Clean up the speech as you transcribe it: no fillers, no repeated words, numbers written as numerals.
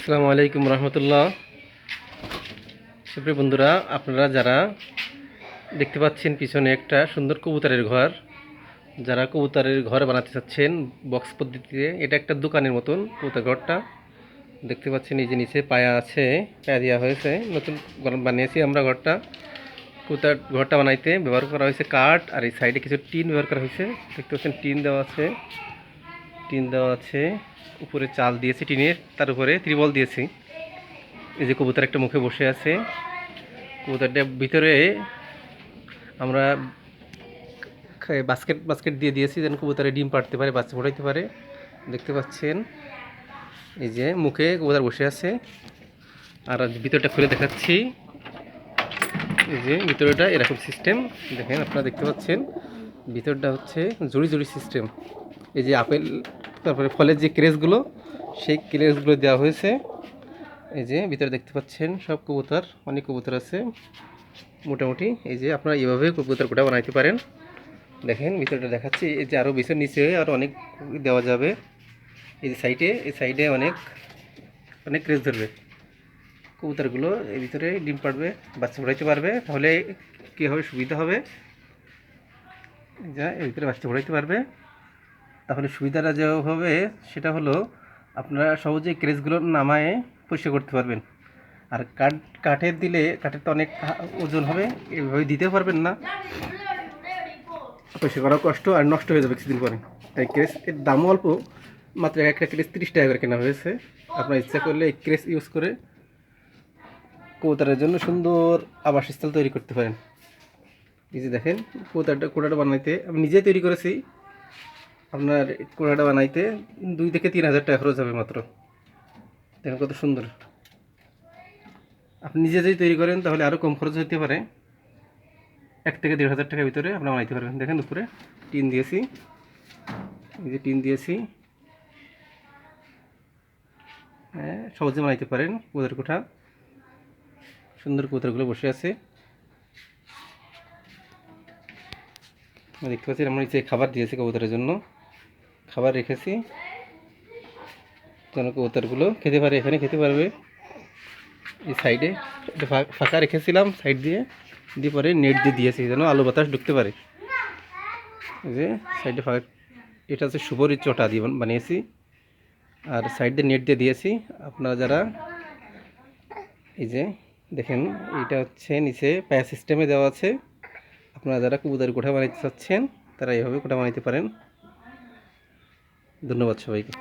আসসালামু আলাইকুম রহমতুল্লাহ। সুপ্রিয় বন্ধুরা, আপনারা যারা দেখতে পাচ্ছেন পিছনে একটা সুন্দর কবুতরের ঘর, যারা কবুতরের ঘর বানাতে চাচ্ছেন বক্স পদ্ধতিতে, এটা একটা দোকানের মতন কবুতর ঘরটা দেখতে পাচ্ছেন। এই যে নিচে পায়া আছে, পায়া দেওয়া হয়েছে, নতুন বানিয়েছি আমরা ঘরটা। কবুতর ঘরটা বানাইতে ব্যবহার করা হয়েছে কাঠ, আর এই সাইডে কিছু টিন ব্যবহার করা হয়েছে। দেখতে পাচ্ছেন টিন দেওয়া আছে, উপরে চাল দিয়েছি টিনের, তার উপরে ত্রিবল দিয়েছি। এই যে কবুতর একটা মুখে বসে আছে, কবুতরটার ভিতরে আমরা বাস্কেট দিয়ে দিয়েছি যেন কবুতরে ডিম পাড়তে পারে, বাচ্চা ফোটাইতে পারে। দেখতে পাচ্ছেন এই যে মুখে কবুতর বসে আছে। আর ভিতরটা খুলে দেখাচ্ছি। এই যে ভিতরটা এরকম সিস্টেম, দেখেন আপনারা দেখতে পাচ্ছেন। ভিতরটা হচ্ছে জুড়ি জুড়ি সিস্টেম। এই যে আপেল, তারপরে ফলের যে ক্রেসগুলো, সেই ক্রেসগুলো দেওয়া হয়েছে। এই যে ভিতরে দেখতে পাচ্ছেন সব কবুতর, অনেক কবুতর আছে মোটামুটি। এই যে আপনারা এইভাবে কবুতর গোটা বানাইতে পারেন। দেখেন ভিতরটা দেখাচ্ছি। এই যে আরও বিশের নিচে আরও অনেক দেওয়া যাবে। এই যে সাইডে অনেক অনেক ক্রেস ধরবে কবুতরগুলো, এর ভিতরে ডিম পাড়বে, বাচ্চা ফোটাইতে পারবে। তাহলে কী হবে, সুবিধা হবে। যা এর ভিতরে বাচ্চা ফোটাইতে পারবে, তাহলে সুবিধাটা যে হবে সেটা হলো আপনারা সহজেই ক্রেসগুলো নামায়ে পরিষ্কার করতে পারবেন। আর কাঠের দিলে, কাঠের তো অনেক ওজন হবে, এভাবে দিতে পারবেন না, পরিষ্কার করা কষ্ট আর নষ্ট হয়ে যাবে কিছুদিন পরে। তাই ক্রেস এর দামও অল্প, মাত্র একটা ক্রেস 30 টাকা করে কেনা হয়েছে। আপনার ইচ্ছা করলে এই ক্রেস ইউজ করে কবুতরের জন্য সুন্দর আবাসস্থল তৈরি করতে পারেন। এই যে দেখেন কোটাটা বানাইতে আমি নিজেই তৈরি করেছি। আপনার কোটাটা বানাইতে 2 থেকে 3 হাজার টাকা খরচ হবে মাত্র। দেখেন কত সুন্দর। আপনি নিজে যদি তৈরি করেন তাহলে আরও কম খরচ হতে পারে, 1 থেকে 1.5 হাজার টাকার ভিতরে আপনারা বানাইতে পারবেন। দেখেন উপরে টিন দিয়েছি, এই যে টিন দিয়েছি। হ্যাঁ, সহজে বানাইতে পারেন কবুতর কোঠা। সুন্দর কবুতরগুলো বসে আছে, দেখতে পাচ্ছি। আমরা নিচে খাবার দিয়েছি কবুতরের জন্য, খাবার রেখেছি যেন কবুতরগুলো খেতে পারে, এখানে খেতে পারবে। এই সাইডে ফাঁকা রেখেছিলাম, সাইড দিয়ে পরে নেট দিয়ে দিয়েছি যেন আলো বাতাস ঢুকতে পারে। এই যে সাইডে ফাঁকা, এটা হচ্ছে সুপরি চটা দিয়ে বানিয়েছি, আর সাইড দিয়ে নেট দিয়ে দিয়েছি। আপনারা যারা এই যে দেখেন, এটা হচ্ছে নিচে পায়া সিস্টেমে দেওয়া আছে। আপনারা যারা কবুতর কোঠা বানাইতে চাচ্ছেন তারা এইভাবে কোঠা বানাইতে পারেন। ধন্যবাদ সবাইকে।